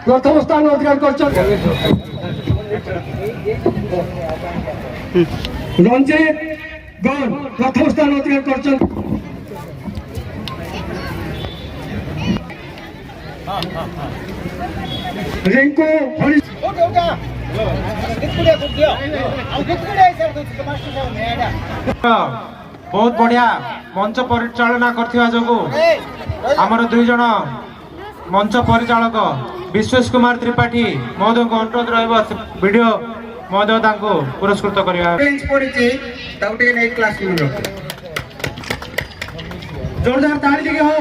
प्रथम स्थान अधिकार करछन रंजित गौर प्रथम स्थान अधिकार करछन रिंकू बहुत बढ़िया मंच परिचालना करथिबा जोगु आमर दुई जन मंच परिचालक विश्वेश कुमार त्रिपाठी महोदय को अनुरोध रहिबा वीडियो महोदय तांको पुरस्कृत करिया बेंच पड़िछि ताउटे नै क्लास रूम रो जोरदार ताली दिगे हो।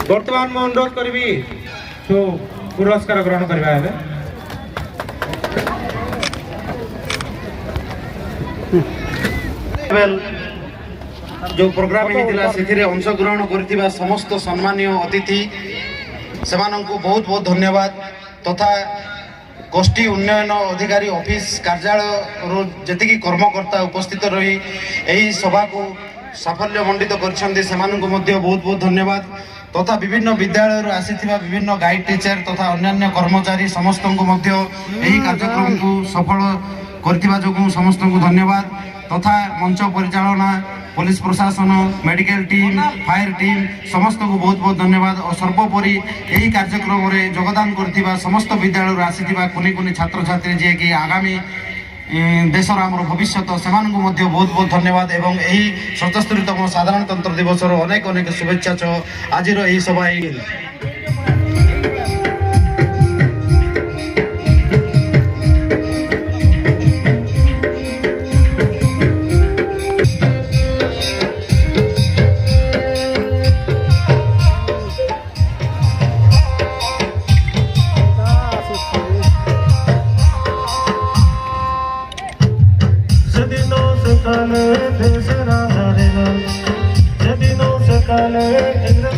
वर्तमान में अनुरोध करी तो पुरस्कार ग्रहण करवा जो प्रोग्राम अंशग्रहण कर समस्त सम्मानीय अतिथि से बहुत बहुत धन्यवाद तथा गोष्ठी उन्नयन अधिकारी ऑफिस कार्यालय जी कर्मकर्ता उपस्थित रही यही सभा को साफल्य मंडित कर बहुत बहुत धन्यवाद तथा विभिन्न विद्यालय आसी विभिन्न गाइड टीचर तथा अन्य कर्मचारी समस्त कार्यक्रम को सफल करथिबा जोगु समस्त को धन्यवाद तथा मंच परिचालना पुलिस प्रशासन मेडिकल टीम फायर टीम समस्त को बहुत बहुत धन्यवाद और सर्वोपरि यही कार्यक्रम में योगदान करथिबा समस्त विद्यालय आसी कुनी कुनी छात्र छात्री जे कि आगामी देशर आमर भविष्य से बहुत बहुत धन्यवाद एवं यही 77तम साधारणतंत्र दिवस अनेक अनेक शुभेच्छा आज यही सभा Sale,